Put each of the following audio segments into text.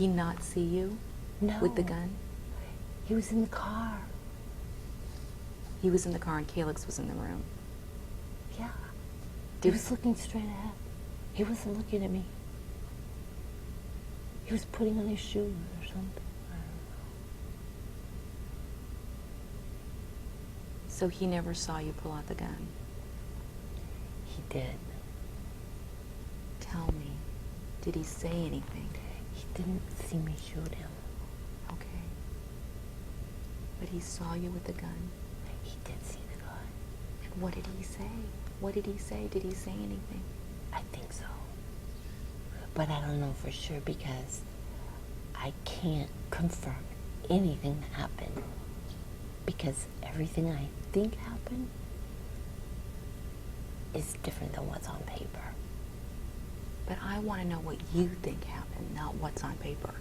he not see you No. with the gun? He was in the car. He was in the car and Calyx was in the room. Yeah. He was looking straight ahead. He wasn't looking at me. He was putting on his shoes or something. I don't know. So he never saw you pull out the gun? He did. Tell me, did he say anything? He didn't see me shoot him. Okay. But he saw you with the gun? He did see the gun. And what did he say? What did he say? Did he say anything? I think so. But I don't know for sure because I can't confirm anything that happened. Because everything I think happened is different than what's on paper. But I want to know what you think happened, not what's on paper.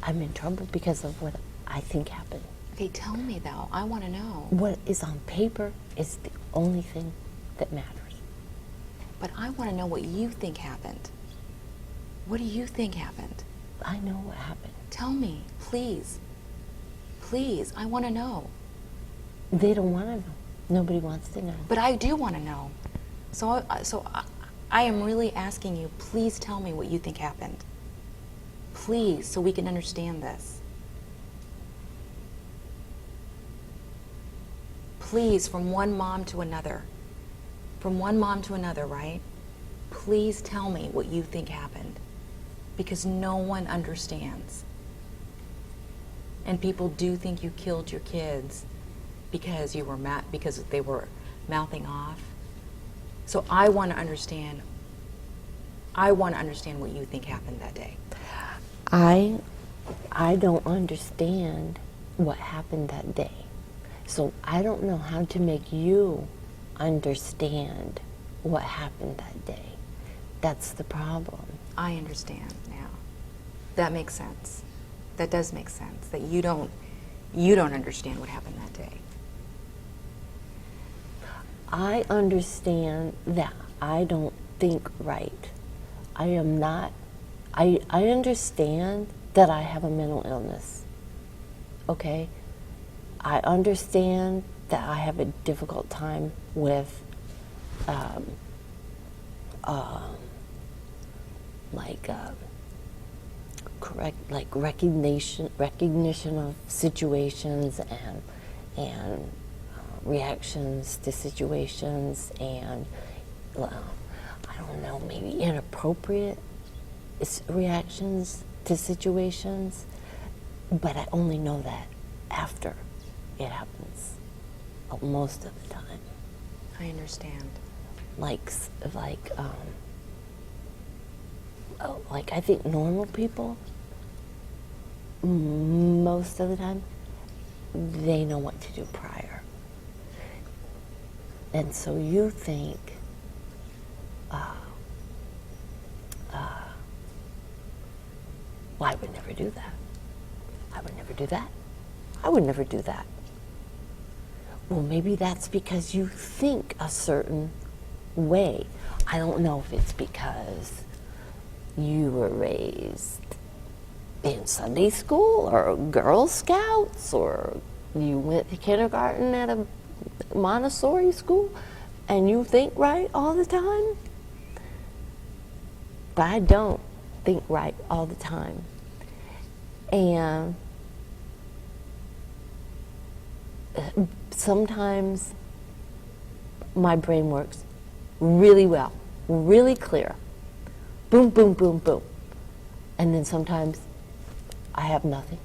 I'm in trouble because of what I think happened. Okay, tell me though. I want to know. What is on paper is the only thing that matters. But I want to know what you think happened. What do you think happened? I know what happened. Tell me, please. Please, I want to know. They don't want to know. Nobody wants to know. But I do want to know. So I am really asking you, please tell me what you think happened. Please, so we can understand this. Please, from one mom to another. From one mom to another, right? Please tell me what you think happened. Because no one understands. And people do think you killed your kids because you were because they were mouthing off. So I want to understand. I want to understand what you think happened that day. I don't understand what happened that day. So I don't know how to make you understand what happened that day. That's the problem. I understand now. That makes sense. That does make sense. That you don't understand what happened that day. I understand that I don't think right. I am not, I understand that I have a mental illness, okay? I understand that I have a difficult time with recognition of situations and reactions to situations and I don't know, maybe inappropriate reactions to situations, but I only know that after it happens most of the time. I understand. Like I think normal people, most of the time, they know what to do prior. And so you think, well, I would never do that. I would never do that. I would never do that. Well, maybe that's because you think a certain way. I don't know if it's because you were raised in Sunday school or Girl Scouts or you went to kindergarten at a Montessori school and you think right all the time. But I don't think right all the time. And sometimes my brain works really well, really clear. Boom, boom, boom, boom. And then sometimes I have nothing.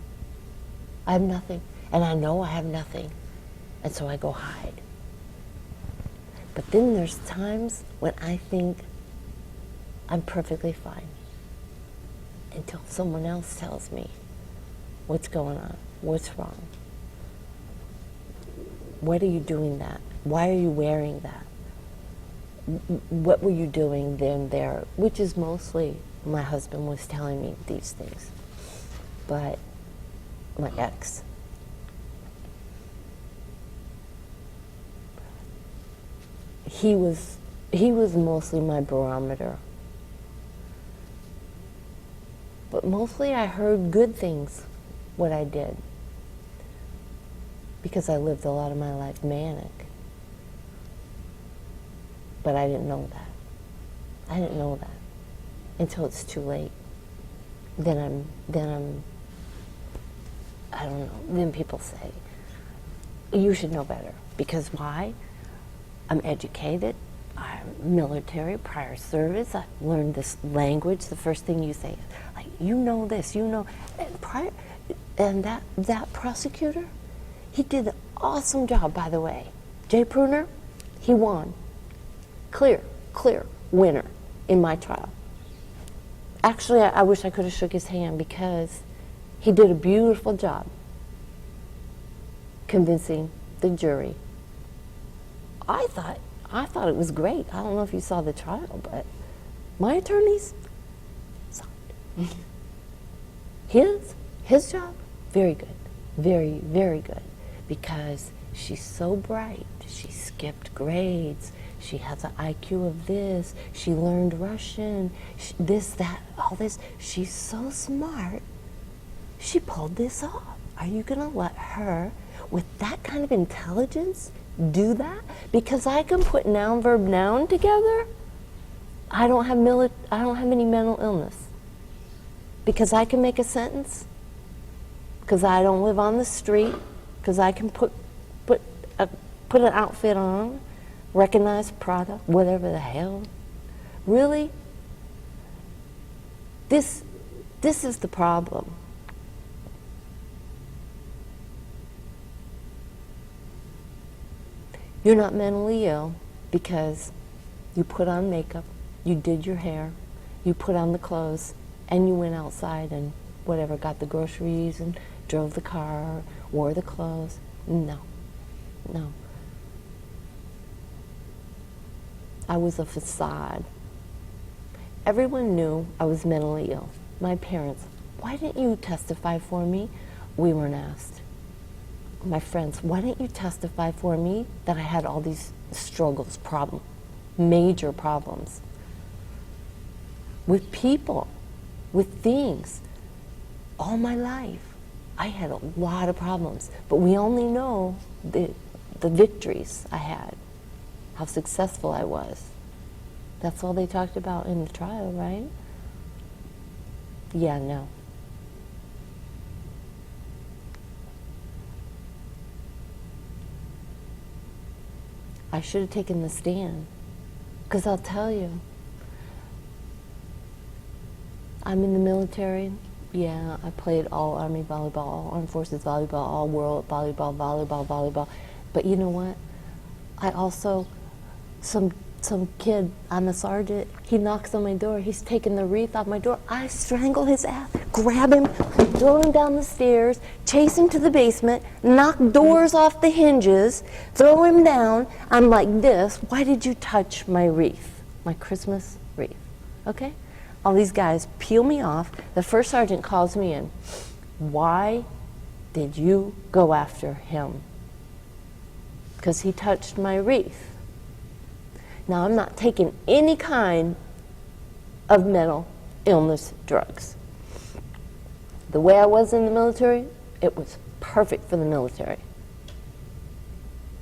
I have nothing. And I know I have nothing. And so I go hide. But then there's times when I think I'm perfectly fine until someone else tells me what's going on, what's wrong. What are you doing that? Why are you wearing that? What were you doing then there? Which is mostly my husband was telling me these things. But my ex. He was mostly my barometer. But mostly I heard good things, what I did, because I lived a lot of my life manic. But I didn't know that. I didn't know that until it's too late. Then I'm, I don't know, then people say, you should know better. Because why? I'm educated, I'm military, prior service, I learned this language. The first thing you say is, like, you know this, you know. And that prosecutor, he did an awesome job, by the way. Jay Pruner, he won. Clear winner in my trial. Actually, I wish I could have shook his hand because he did a beautiful job convincing the jury. I thought it was great. I don't know if you saw the trial, but my attorneys sucked. His job, very good. Very, very good. Because she's so bright. She skipped grades. She has an IQ of this. She learned Russian. This, that, all this. She's so smart. She pulled this off. Are you going to let her, with that kind of intelligence, do that? Because I can put noun, verb, noun together. I don't have any mental illness. Because I can make a sentence. Because I don't live on the street. Because I can put an outfit on. Recognize product, whatever the hell. Really? This is the problem. You're not mentally ill because you put on makeup, you did your hair, you put on the clothes, and you went outside and whatever, got the groceries and drove the car, wore the clothes. No. I was a facade. Everyone knew I was mentally ill. My parents, why didn't you testify for me? We weren't asked. My friends, why didn't you testify for me that I had all these struggles, major problems? With people, with things. All my life, I had a lot of problems. But we only know the victories I had. How successful I was. That's all they talked about in the trial, right? Yeah, no. I should have taken the stand. Because I'll tell you, I'm in the military. Yeah, I played all Army volleyball, all Armed Forces volleyball, all World volleyball. But you know what? I also, some kid, I'm a sergeant, he knocks on my door, he's taking the wreath off my door. I strangle his ass, grab him, throw him down the stairs, chase him to the basement, knock doors off the hinges, throw him down. I'm like this, why did you touch my wreath, my Christmas wreath? Okay? All these guys peel me off. The first sergeant calls me in. Why did you go after him? Because he touched my wreath. Now, I'm not taking any kind of mental illness drugs. The way I was in the military, it was perfect for the military.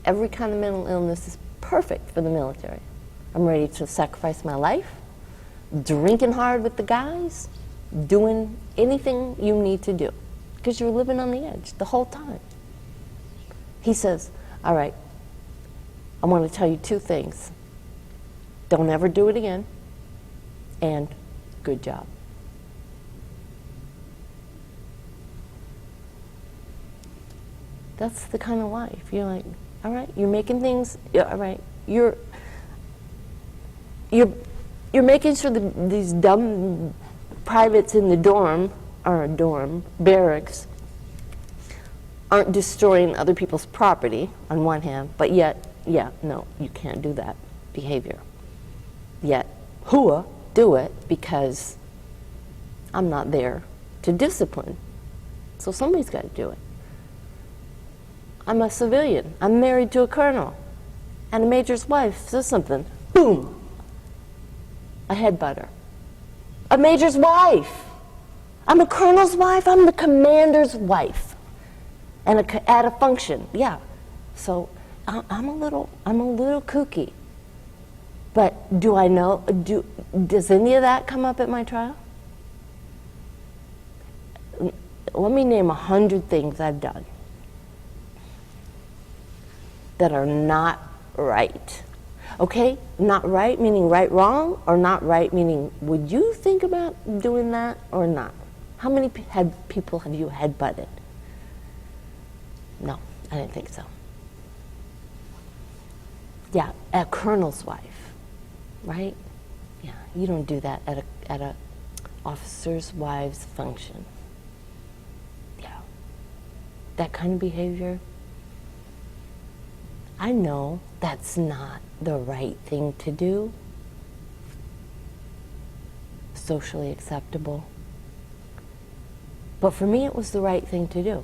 Every kind of mental illness is perfect for the military. I'm ready to sacrifice my life, drinking hard with the guys, doing anything you need to do, because you're living on the edge the whole time. He says, all right, I want to tell you two things. Don't ever do it again, and good job. That's the kind of life. You're like, all right, you're making things, yeah, all right, you're making sure that these dumb privates in the dorm, barracks, aren't destroying other people's property on one hand, but yet, yeah, no, you can't do that behavior. Yet, do it because I'm not there to discipline. So somebody's got to do it. I'm a civilian. I'm married to a colonel. And a major's wife says something. Boom! I headbutt her. A major's wife! I'm a colonel's wife. I'm the commander's wife, and at a function. Yeah, so I'm a little kooky. But do I know? Does any of that come up at my trial? Let me name 100 things I've done that are not right. Okay, not right meaning right wrong, or not right meaning would you think about doing that or not? How many people have you headbutted? No, I didn't think so. Yeah, a colonel's wife, right? Yeah, you don't do that at a officer's wife's function. Yeah, that kind of behavior. I know that's not the right thing to do, socially acceptable, but for me it was the right thing to do.